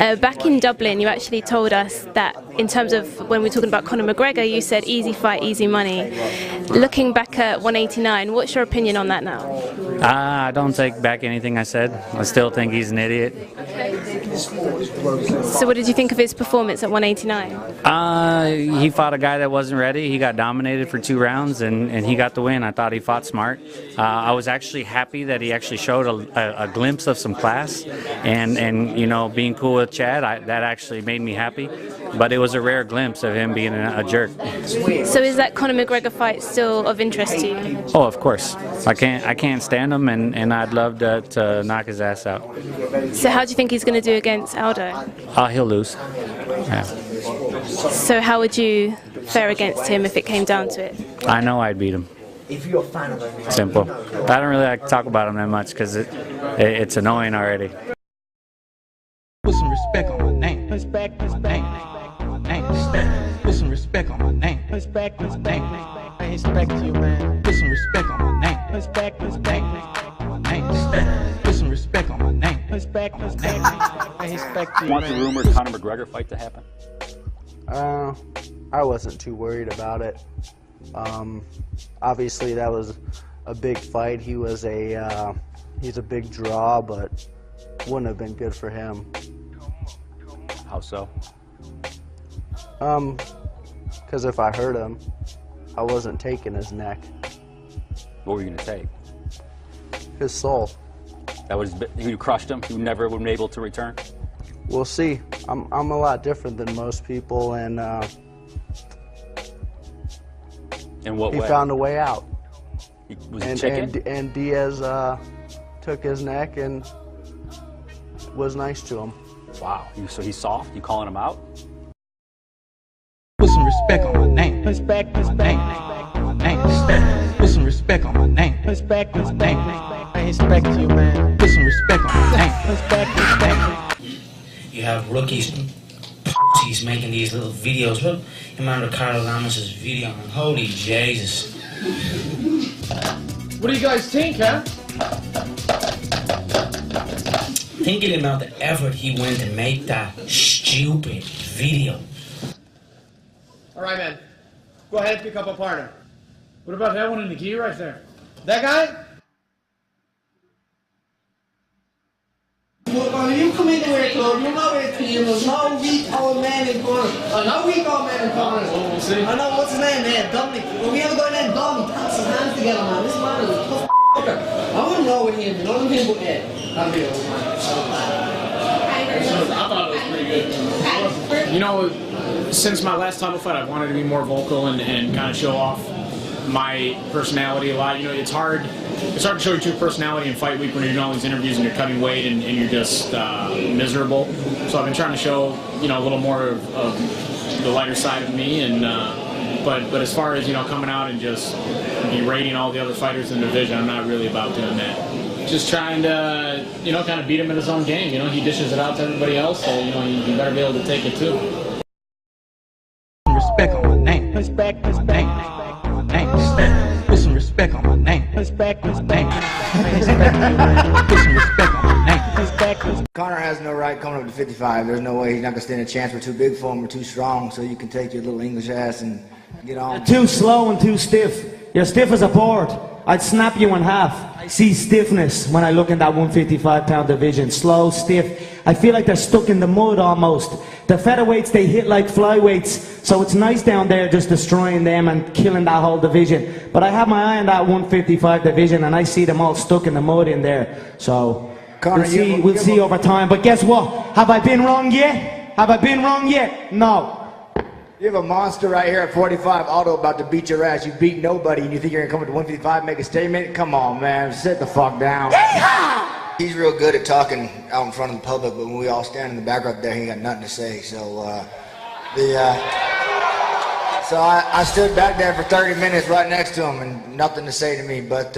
Back in Dublin, you actually told us that in terms of when we were talking about Conor McGregor, you said easy fight, easy money. Looking back at 189, what's your opinion on that now? I don't take back anything I said. I still think he's an idiot. So what did you think of his performance at 189? He fought a guy that wasn't ready. He got dominated for 2 rounds, and he got the win. I thought he fought smart. I was actually happy that he actually showed a glimpse of some class, and you know, being cool with Chad, that actually made me happy. But it was a rare glimpse of him being a jerk. So is that Conor McGregor fight still of interest to you? Oh, of course. I can't stand him, and I'd love to knock his ass out. So how do you think he's going to do against Aldo? He'll lose. Yeah. So how would you fare against him if it came down to it? I know I'd beat him. Simple. I don't really like to talk about him that much because it's annoying already. Put some respect on my name. Respect on my name. Put some respect on my name. Respect on my name. I respect you, man. Put some respect on my name. Respect on my name. Put some respect on my name. Respect on my name. I respect you, man. Want the rumored Conor McGregor fight to happen? I wasn't too worried about it. Obviously that was a big fight. He's a big draw, but wouldn't have been good for him. How so? Because if I hurt him, I wasn't taking his neck. What were you gonna take? His soul. That was you crushed him. You never would have been able to return. We'll see. I'm a lot different than most people, and in what way? He found a way out. Was he chicken? And Diaz took his neck and was nice to him. Wow. So he's soft? You calling him out? Put some respect on my name. Respect on my name. Put some respect on my name. Respect on my name. I respect you, man. Put some respect on my name. Respect. You have rookies, he's making these little videos. Look, you remember Carlos Lamos's video? Holy Jesus! What do you guys think, huh? Thinking about the effort he went to make that stupid video. All right, man. Go ahead and pick up a partner. What about that one in the gi right there? That guy? Look, when you come into our club, you're not with a team, there's no weak old man in corners. No weak old man in corners. We'll see. I know, what's his name, man? Dominic. When we have a guy named Dom, he taps his hands together, man. This man is a tough fucker. I wouldn't know with him, none of him but Ed. That'd be old man. I thought it was pretty good. You know, since my last title fight, I've wanted to be more vocal and kind of show off my personality a lot. You know, it's hard to show your true personality in fight week when you're doing all these interviews and you're cutting weight and you're just miserable. So I've been trying to show, you know, a little more of the lighter side of me. And but as far as, you know, coming out and just berating all the other fighters in the division, I'm not really about doing that. Just trying to, you know, kind of beat him in his own game. You know, he dishes it out to everybody else, so, you know, he better be able to take it too. Respect on my name. Respect on my name. Put some respect on my name. Respect on my name. Put some respect on my name. Respect. Conor has no right coming up to 55. There's no way he's not gonna stand a chance. We're too big for him. We're too strong. So you can take your little English ass and get on. You're too slow and too stiff. You're stiff as a board. I'd snap you in half. I see stiffness when I look in that 155-pound division. Slow, stiff. I feel like they're stuck in the mud almost. The featherweights, they hit like flyweights. So it's nice down there just destroying them and killing that whole division. But I have my eye on that 155 division and I see them all stuck in the mud in there. So Conor, we'll see over time. But guess what? Have I been wrong yet? Have I been wrong yet? No. You have a monster right here at 45, Otto, about to beat your ass. You beat nobody and you think you're gonna come up to 155 and make a statement? Come on, man, sit the fuck down. Yeehaw! He's real good at talking out in front of the public, but when we all stand in the background there, he ain't got nothing to say. So, I stood back there for 30 minutes right next to him and nothing to say to me, but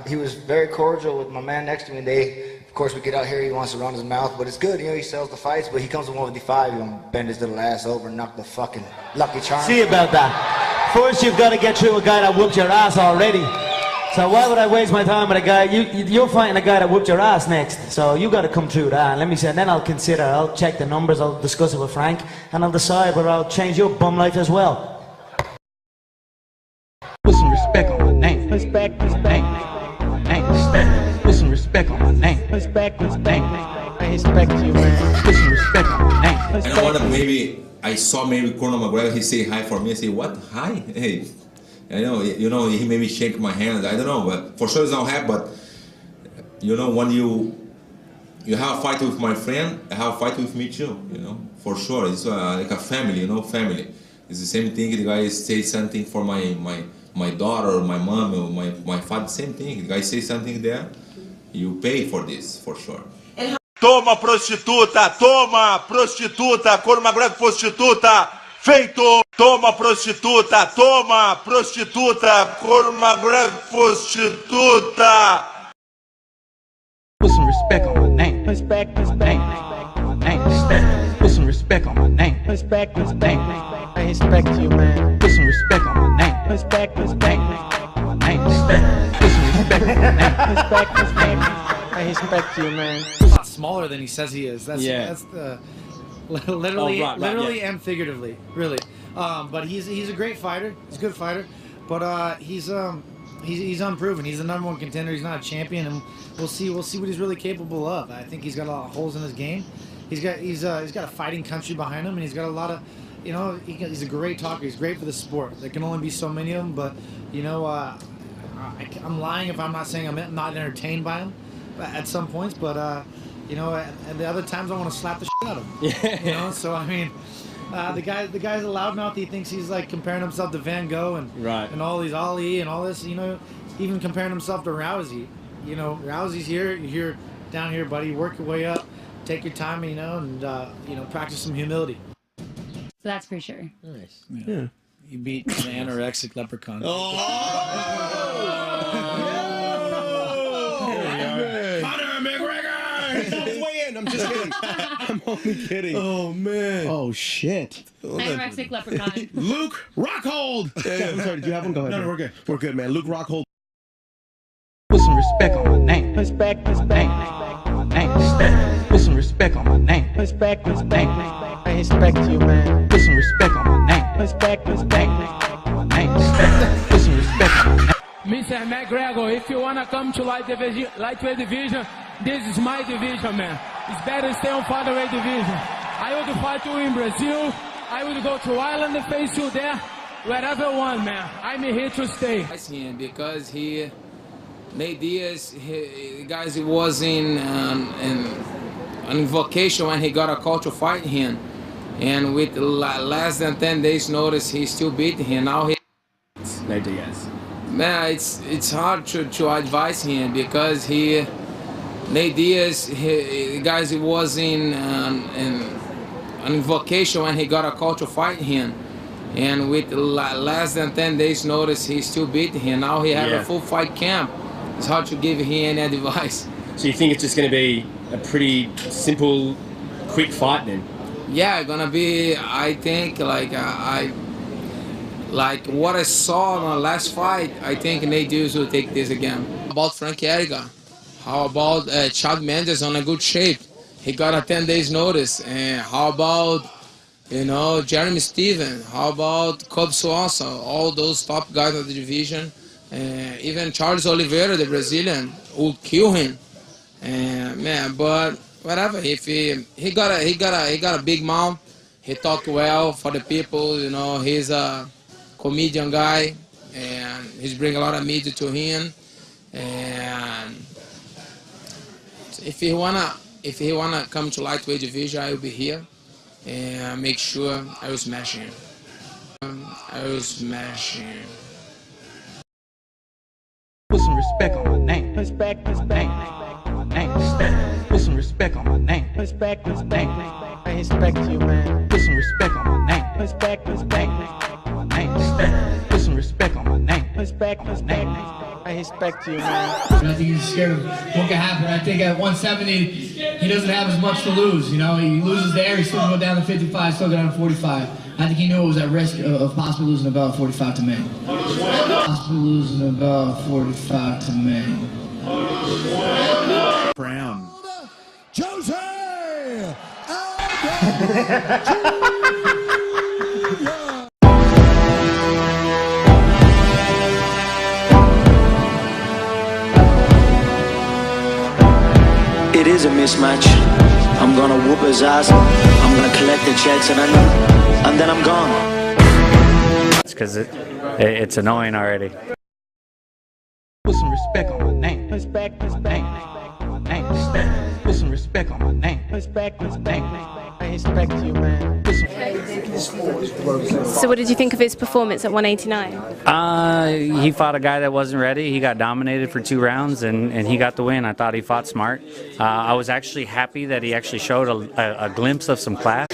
he was very cordial with my man next to me. Of course, we get out here, he wants to run his mouth, but it's good, you know, he sells the fights, but he comes to 155, he's gonna bend his little ass over and knock the fucking Lucky Charm. See about that. First, you've got to get through a guy that whooped your ass already. So why would I waste my time with a guy? You're fighting a guy that whooped your ass next. So you got to come through that. And let me say, and then I'll consider. I'll check the numbers. I'll discuss it with Frank, and I'll decide whether I'll change your bum life as well. Put some respect on my name. Respect, respect. Put some respect on my name. Respect, respect. I respect you, man. Put some respect on my name. And I wonder, maybe I saw maybe Konor McGregor. He say hi for me. I say what? Hi? Hey. You know, he maybe shake my hand. I don't know, but for sure it's not happy. But you know, when you have a fight with my friend, I have a fight with me too. You know, for sure. It's like a family. You know, family. It's the same thing. The guy say something for my daughter, or my mom, or my father. Same thing. The guy say something there, you pay for this for sure. Toma prostituta, Conor McGregor prostituta, feito. Toma prostituta, Conor McGregor prostituta. Put some respect on my name. Respect, respect. Put some respect on my name. Respect, respect. I respect you, man. Put some respect on my name. Respect, respect. Put some respect on my name. Respect, respect. I respect you, man. He's a lot smaller than he says he is. That's the literally, literally and figuratively, really. But he's a great fighter. He's a good fighter, but he's unproven. He's the #1 contender. He's not a champion, and we'll see what he's really capable of. I think he's got a lot of holes in his game. He's got a fighting country behind him, and he's got a lot of, you know, he's a great talker. He's great for the sport. There can only be so many of them, but you know, I'm lying if I'm not saying I'm not entertained by him at some points, but you know, at the other times I want to slap the shit out of him. You know, so I mean, the guy's a loudmouth. He thinks he's like comparing himself to Van Gogh and all these Ali and all this. You know, even comparing himself to Rousey. You know, Rousey's here. You're down here, buddy. Work your way up. Take your time, you know, and you know, practice some humility. So that's for sure. Nice. Yeah. You beat an anorexic leprechaun. I'm just kidding. I'm only kidding. Oh, man. Oh, shit. Anorexic leprechaun. Luke Rockhold. Yeah, I'm sorry. Did you have one? Go ahead. No, we're good. We're good, man. Luke Rockhold. Put some respect on my name. Respect, respect. Put some respect on my name. Respect, respect. I respect you, man. Put some respect on my name. Respect, respect. Put some respect on my name. Mr. McGregor, if you wanna come to lightweight division, this is my division, man. It's better stay on featherweight division. I would fight you in Brazil. I would go to Ireland and face you there, wherever I want, man. I'm here to stay. Because Nate Diaz, guys, he was on vacation when he got a call to fight him, and with less than 10 days notice, he still beat him. Now he. Nate Diaz. Man, it's hard to advise him because Nate Diaz, guys, he was on vacation when he got a call to fight him, and with less than 10 days notice, he still beat him. Now he have a full fight camp. It's hard to give him any advice. So you think it's just going to be a pretty simple, quick fight then? Yeah, gonna be. I think like what I saw in my last fight. I think Nate Diaz will take this again. About Frankie Edgar, how about Chad Mendes on a good shape? He got a 10 days notice. And how about, you know, Jeremy Steven? How about Cub Swanson? All those top guys of the division. Even Charles Oliveira, the Brazilian, would kill him. Man, but whatever. If he got a big mouth. He talked well for the people. You know, he's a comedian guy, and he's bringing a lot of media to him. And if he wanna come to lightweight division, I will be here and make sure I will smash him. I will smash him. Put some respect on my name. Respect, respect. Put some respect on my name. Respect, respect. I respect you, man. Put some respect on my name. Respect, respect. Put some some respect on my name. Respect on my name. I respect you, man. I think he's scared of what could happen. I think at 170, he doesn't have as much to lose. You know, he loses there, he's still going to go down to 55, still go down to 45. I think he knew it was at risk of possibly losing about 45 to me. Possibly losing about 45 to me. Brown. Jose! It is a mismatch. I'm gonna whoop his ass. I'm gonna collect the checks and then I'm gone. It's because it's annoying already. Put some respect on my name. Respect on my name. My name. Put some respect on my name. Respect on my name. I respect you, man. So what did you think of his performance at 189? He fought a guy that wasn't ready. He got dominated for 2 rounds and he got the win. I thought he fought smart. I was actually happy that he actually showed a glimpse of some class.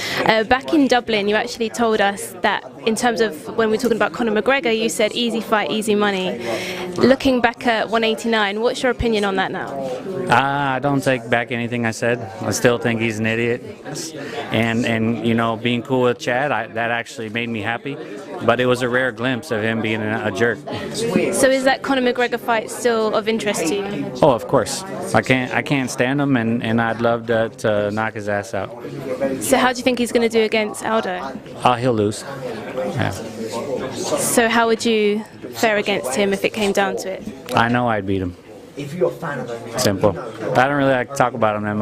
Back in Dublin, you actually told us that in terms of when we were talking about Conor McGregor, you said easy fight, easy money. Looking back at 189, what's your opinion on that now? I don't take back anything I said. I still think he's an idiot. And you know, being cool with Chad, that actually made me happy. But it was a rare glimpse of him being a jerk. So is that Conor McGregor fight still of interest to you? Oh, of course. I can't stand him, and I'd love to knock his ass out. So how do you think he's going to do against Aldo? He'll lose. Yeah. So how would you fare against him if it came down to it? I know I'd beat him. If you're a fan of him, Simple. I don't really like to talk about him that much.